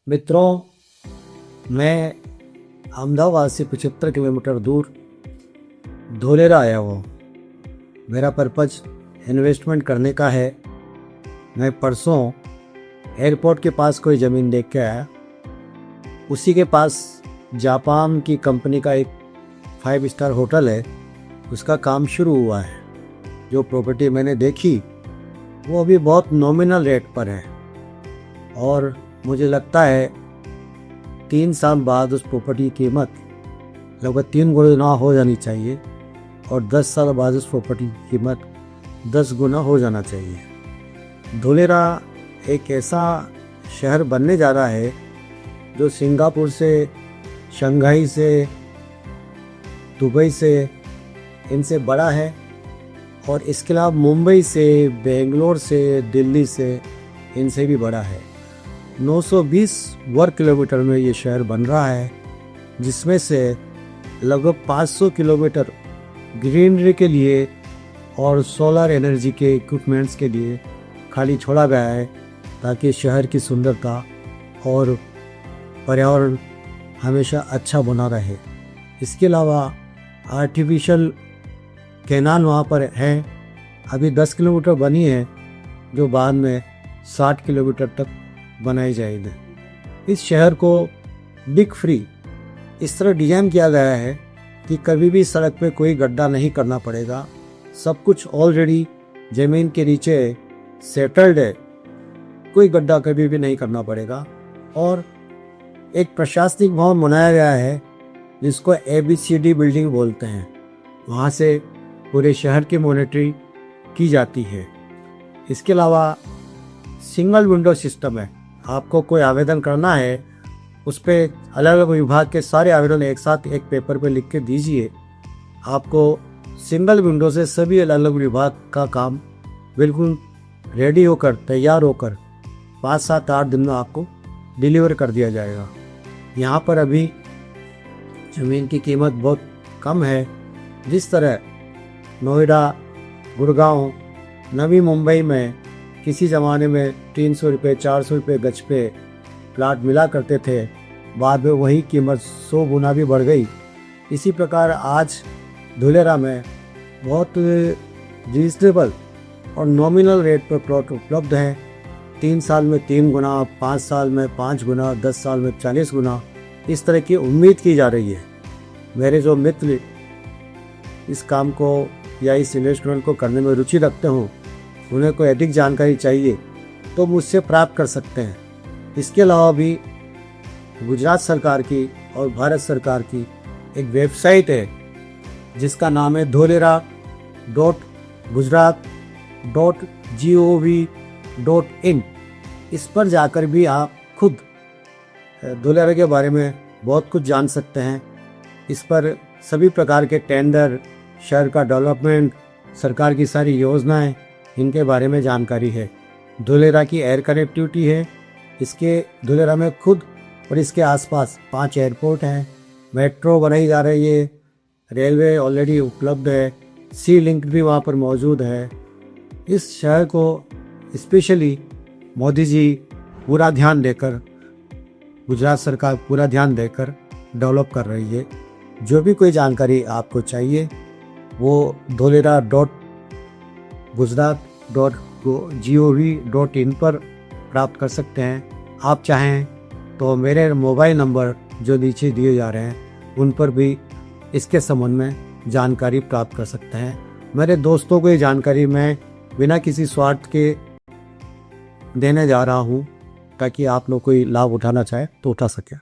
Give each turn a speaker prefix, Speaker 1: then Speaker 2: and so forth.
Speaker 1: मित्रों, मैं अहमदाबाद से 75 किलोमीटर दूर धोलेरा आया हूँ। मेरा पर्पज़ इन्वेस्टमेंट करने का है। मैं परसों एयरपोर्ट के पास कोई ज़मीन देख के आया। उसी के पास जापान की कंपनी का एक 5 स्टार होटल है, उसका काम शुरू हुआ है। जो प्रॉपर्टी मैंने देखी वो अभी बहुत नॉमिनल रेट पर है और मुझे लगता है 3 साल बाद उस प्रॉपर्टी की कीमत लगभग 3 गुना हो जानी चाहिए और 10 साल बाद उस प्रॉपर्टी की कीमत 10 गुना हो जाना चाहिए। धोलेरा एक ऐसा शहर बनने जा रहा है जो सिंगापुर से, शंघाई से, दुबई से, इनसे बड़ा है और इसके अलावा मुंबई से, बेंगलोर से, दिल्ली से, इनसे भी बड़ा है। 920 वर्ग किलोमीटर में ये शहर बन रहा है, जिसमें से लगभग 500 किलोमीटर ग्रीनरी के लिए और सोलर एनर्जी के इक्विपमेंट्स के लिए खाली छोड़ा गया है, ताकि शहर की सुंदरता और पर्यावरण हमेशा अच्छा बना रहे। इसके अलावा आर्टिफिशियल कैनाल वहाँ पर है, अभी 10 किलोमीटर बनी है, जो बाद में 60 किलोमीटर तक बनाई जाएगी। इस शहर को डिग फ्री इस तरह डिज़ाइन किया गया है कि कभी भी सड़क पे कोई गड्ढा नहीं करना पड़ेगा। सब कुछ ऑलरेडी ज़मीन के नीचे सेटल्ड है, कोई गड्ढा कभी भी नहीं करना पड़ेगा। और एक प्रशासनिक भवन बनाया गया है जिसको ABCD बिल्डिंग बोलते हैं। वहाँ से पूरे शहर की मॉनिटरिंग की जाती है। इसके अलावा सिंगल विंडो सिस्टम है। आपको कोई आवेदन करना है, उस पर अलग अलग विभाग के सारे आवेदन एक साथ एक पेपर पे लिख के दीजिए। आपको सिंगल विंडो से सभी अलग अलग विभाग का काम बिल्कुल रेडी होकर, तैयार होकर 5, 7, 8 दिन में आपको डिलीवर कर दिया जाएगा। यहाँ पर अभी ज़मीन की कीमत बहुत कम है। जिस तरह नोएडा, गुड़गांव, नवी मुंबई में किसी ज़माने में 300 रुपये, 400 रुपये गज पे प्लाट मिला करते थे, बाद में वही कीमत 100 गुना भी बढ़ गई। इसी प्रकार आज धोलेरा में बहुत रीजनेबल और नॉमिनल रेट पर प्लॉट उपलब्ध हैं। 3 साल में 3 गुना, 5 साल में 5 गुना, 10 साल में 40 गुना, इस तरह की उम्मीद की जा रही है। मेरे जो मित्र इस काम को या इस इन्वेस्टमेंट को करने में रुचि रखते हों, उन्हें कोई अधिक जानकारी चाहिए तो मुझसे प्राप्त कर सकते हैं। इसके अलावा भी गुजरात सरकार की और भारत सरकार की एक वेबसाइट है जिसका नाम है dholera.gujarat.gov.in। इस पर जाकर भी आप खुद धोलेरा के बारे में बहुत कुछ जान सकते हैं। इस पर सभी प्रकार के टेंडर, शहर का डेवलपमेंट, सरकार की सारी योजनाएं, इनके बारे में जानकारी है। धोलेरा की एयर कनेक्टिविटी है। इसके धोलेरा में खुद और इसके आसपास 5 एयरपोर्ट हैं। मेट्रो बनाई जा रही है, रेलवे ऑलरेडी उपलब्ध है, सी लिंक भी वहाँ पर मौजूद है। इस शहर को स्पेशली मोदी जी पूरा ध्यान देकर, गुजरात सरकार पूरा ध्यान देकर डेवलप कर रही है। जो भी कोई जानकारी आपको चाहिए वो dholera.gujarat.gov.in पर प्राप्त कर सकते हैं। आप चाहें तो मेरे मोबाइल नंबर जो नीचे दिए जा रहे हैं उन पर भी इसके संबंध में जानकारी प्राप्त कर सकते हैं। मेरे दोस्तों को ये जानकारी मैं बिना किसी स्वार्थ के देने जा रहा हूँ, ताकि आप लोग कोई लाभ उठाना चाहे तो उठा सकें।